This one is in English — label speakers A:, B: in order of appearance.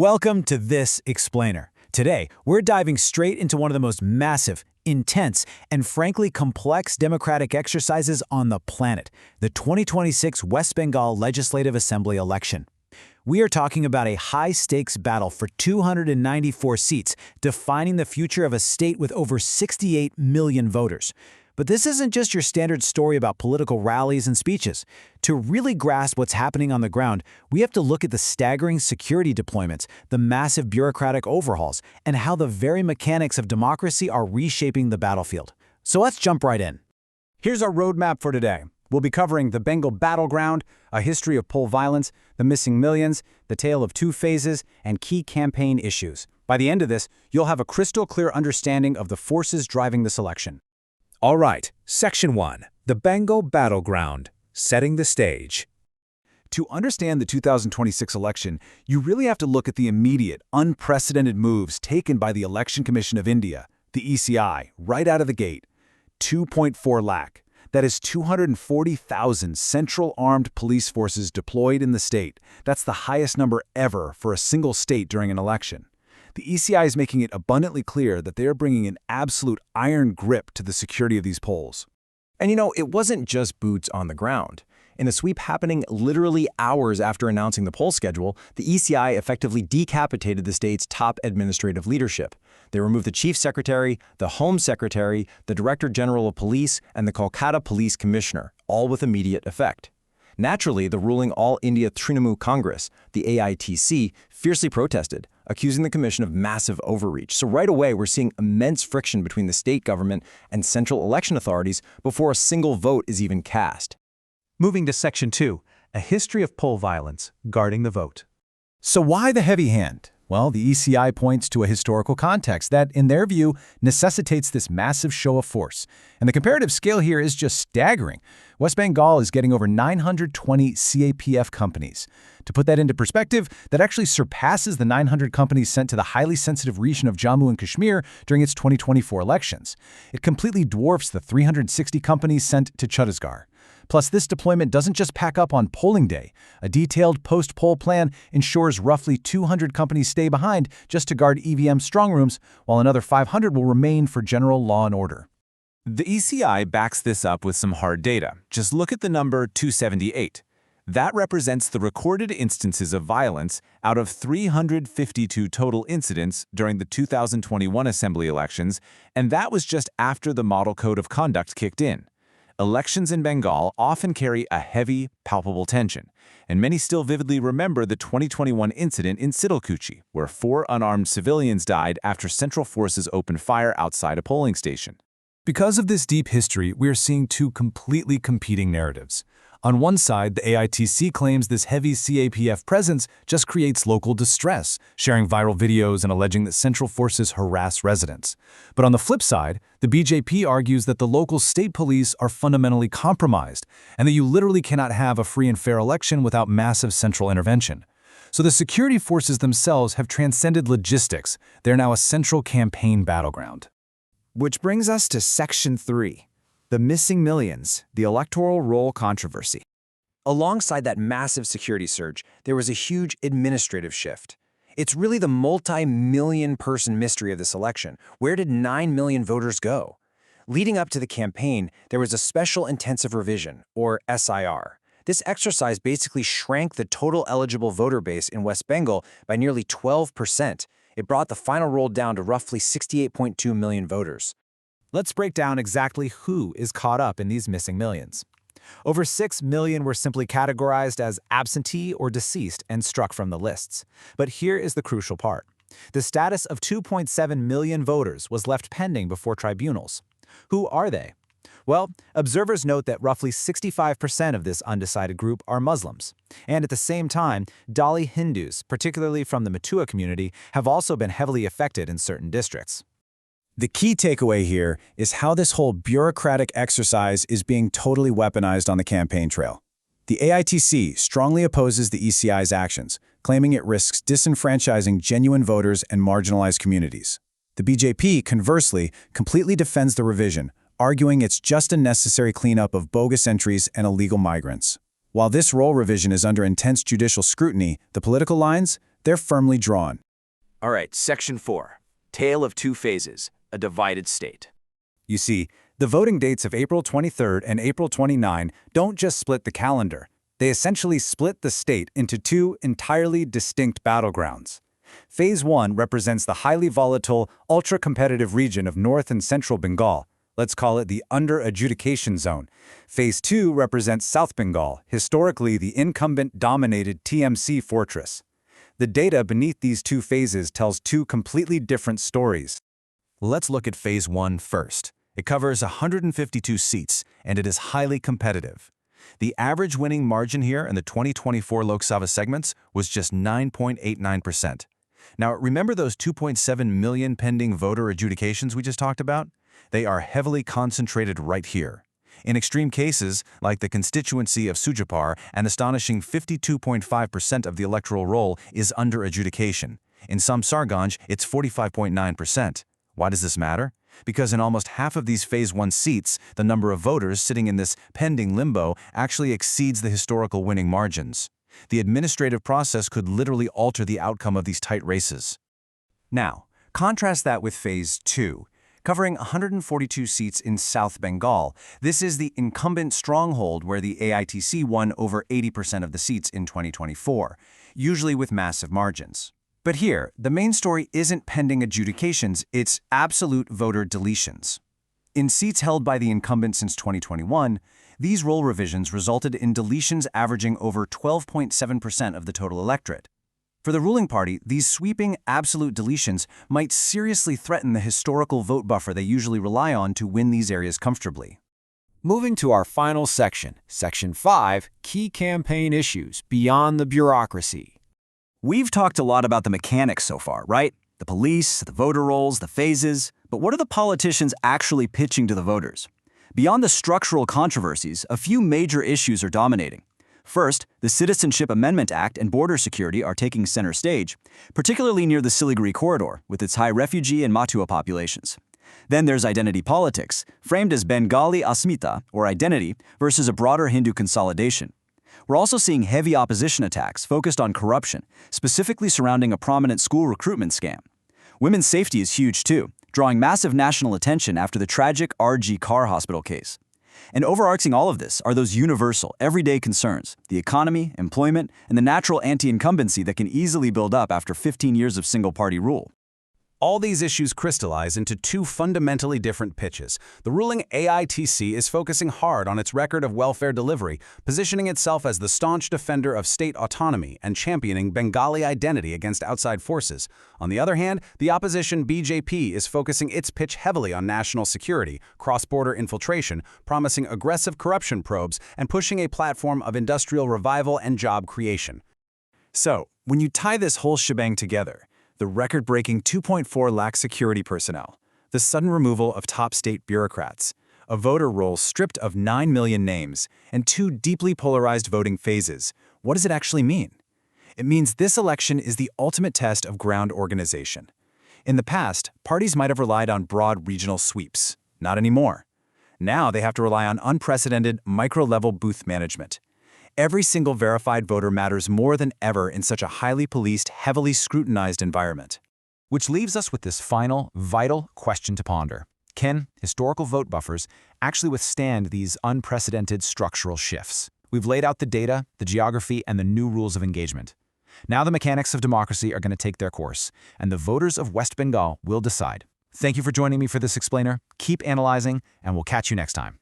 A: Welcome to This Explainer. Today, we're diving straight into one of the most massive, intense, and frankly complex democratic exercises on the planet, the 2026 West Bengal Legislative Assembly election. We are talking about a high-stakes battle for 294 seats, defining the future of a state with over 68 million voters. But this isn't just your standard story about political rallies and speeches. To really grasp what's happening on the ground, we have to look at the staggering security deployments, the massive bureaucratic overhauls, and how the very mechanics of democracy are reshaping the battlefield. So let's jump right in.
B: Here's our roadmap for today. We'll be covering the Bengal battleground, a history of poll violence, the missing millions, the tale of two phases, and key campaign issues. By the end of this, you'll have a crystal clear understanding of the forces driving this election.
C: All right, Section 1, the Bengal battleground, setting the stage.
D: To understand the 2026 election, you really have to look at the immediate, unprecedented moves taken by the Election Commission of India, the ECI, right out of the gate. 2.4 lakh. That is 240,000 central armed police forces deployed in the state. That's the highest number ever for a single state during an election. The ECI is making it abundantly clear that they are bringing an absolute iron grip to the security of these polls.
E: And it wasn't just boots on the ground. In a sweep happening literally hours after announcing the poll schedule, the ECI effectively decapitated the state's top administrative leadership. They removed the chief secretary, the home secretary, the director general of police, and the Kolkata police commissioner, all with immediate effect. Naturally, the ruling All India Trinamool Congress, the AITC, fiercely protested, accusing the commission of massive overreach. So right away, we're seeing immense friction between the state government and central election authorities before a single vote is even cast.
A: Moving to Section 2, a history of poll violence, guarding the vote.
D: So why the heavy hand? Well, the ECI points to a historical context that, in their view, necessitates this massive show of force. And the comparative scale here is just staggering. West Bengal is getting over 920 CAPF companies. To put that into perspective, that actually surpasses the 900 companies sent to the highly sensitive region of Jammu and Kashmir during its 2024 elections. It completely dwarfs the 360 companies sent to Chhattisgarh. Plus, this deployment doesn't just pack up on polling day. A detailed post-poll plan ensures roughly 200 companies stay behind just to guard EVM strongrooms, while another 500 will remain for general law and order.
F: The ECI backs this up with some hard data. Just look at the number 278. That represents the recorded instances of violence out of 352 total incidents during the 2021 Assembly elections, and that was just after the Model Code of Conduct kicked in. Elections in Bengal often carry a heavy, palpable tension, and many still vividly remember the 2021 incident in Sitalkuchi, where 4 unarmed civilians died after central forces opened fire outside a polling station.
D: Because of this deep history, we are seeing two completely competing narratives. On one side, the AITC claims this heavy CAPF presence just creates local distress, sharing viral videos and alleging that central forces harass residents. But on the flip side, the BJP argues that the local state police are fundamentally compromised and that you literally cannot have a free and fair election without massive central intervention. So the security forces themselves have transcended logistics. They're now a central campaign battleground.
B: Which brings us to Section 3. The missing millions, the electoral roll controversy.
E: Alongside that massive security surge, there was a huge administrative shift. It's really the multi-million person mystery of this election. Where did 9 million voters go? Leading up to the campaign, there was a special intensive revision, or SIR. This exercise basically shrank the total eligible voter base in West Bengal by nearly 12%. It brought the final roll down to roughly 68.2 million voters.
A: Let's break down exactly who is caught up in these missing millions. Over 6 million were simply categorized as absentee or deceased and struck from the lists. But here is the crucial part. The status of 2.7 million voters was left pending before tribunals. Who are they? Well, observers note that roughly 65% of this undecided group are Muslims. And at the same time, Dali Hindus, particularly from the Matua community, have also been heavily affected in certain districts.
D: The key takeaway here is how this whole bureaucratic exercise is being totally weaponized on the campaign trail. The AITC strongly opposes the ECI's actions, claiming it risks disenfranchising genuine voters and marginalized communities. The BJP, conversely, completely defends the revision, arguing it's just a necessary cleanup of bogus entries and illegal migrants. While this roll revision is under intense judicial scrutiny, the political lines,
B: they're firmly drawn.
G: All right, Section 4. Tale of two phases, a divided state.
B: You see, the voting dates of April 23 and April 29 don't just split the calendar. They essentially split the state into two entirely distinct battlegrounds. Phase 1 represents the highly volatile, ultra-competitive region of North and Central Bengal. Let's call it the under-adjudication zone. Phase 2 represents South Bengal, historically the incumbent-dominated TMC fortress. The data beneath these two phases tells two completely different stories.
F: Let's look at Phase 1 first. It covers 152 seats, and it is highly competitive. The average winning margin here in the 2024 Lok Sabha segments was just 9.89%. Now, remember those 2.7 million pending voter adjudications we just talked about? They are heavily concentrated right here. In extreme cases, like the constituency of Sujapur, an astonishing 52.5% of the electoral roll is under adjudication. In some Sarganj, it's 45.9%. Why does this matter? Because in almost half of these Phase 1 seats, the number of voters sitting in this pending limbo actually exceeds the historical winning margins. The administrative process could literally alter the outcome of these tight races.
E: Now, contrast that with Phase 2. Covering 142 seats in South Bengal, this is the incumbent stronghold where the AITC won over 80% of the seats in 2024, usually with massive margins. But here, the main story isn't pending adjudications, it's absolute voter deletions. In seats held by the incumbent since 2021, these roll revisions resulted in deletions averaging over 12.7% of the total electorate. For the ruling party, these sweeping absolute deletions might seriously threaten the historical vote buffer they usually rely on to win these areas comfortably.
H: Moving to our final section, Section 5, Key Campaign Issues Beyond the Bureaucracy.
E: We've talked a lot about the mechanics so far, right? The police, the voter rolls, the phases. But what are the politicians actually pitching to the voters? Beyond the structural controversies, a few major issues are dominating. First, the Citizenship Amendment Act and border security are taking center stage, particularly near the Siliguri corridor, with its high refugee and Matua populations. Then there's identity politics, framed as Bengali Asmita, or identity, versus a broader Hindu consolidation. We're also seeing heavy opposition attacks focused on corruption, specifically surrounding a prominent school recruitment scam. Women's safety is huge too, drawing massive national attention after the tragic RG Car Hospital case. And overarching all of this are those universal, everyday concerns, the economy, employment, and the natural anti-incumbency that can easily build up after 15 years of single-party rule.
B: All these issues crystallize into two fundamentally different pitches. The ruling AITC is focusing hard on its record of welfare delivery, positioning itself as the staunch defender of state autonomy and championing Bengali identity against outside forces. On the other hand, the opposition BJP is focusing its pitch heavily on national security, cross-border infiltration, promising aggressive corruption probes, and pushing a platform of industrial revival and job creation.
E: So, when you tie this whole shebang together, the record-breaking 2.4 lakh security personnel, the sudden removal of top state bureaucrats, a voter roll stripped of 9 million names, and two deeply polarized voting phases, what does it actually mean? It means this election is the ultimate test of ground organization. In the past, parties might have relied on broad regional sweeps. Not anymore. Now they have to rely on unprecedented micro-level booth management. Every single verified voter matters more than ever in such a highly policed, heavily scrutinized environment.
B: Which leaves us with this final, vital question to ponder. Can historical vote buffers actually withstand these unprecedented structural shifts? We've laid out the data, the geography, and the new rules of engagement. Now the mechanics of democracy are going to take their course, and the voters of West Bengal will decide. Thank you for joining me for this explainer. Keep analyzing, and we'll catch you next time.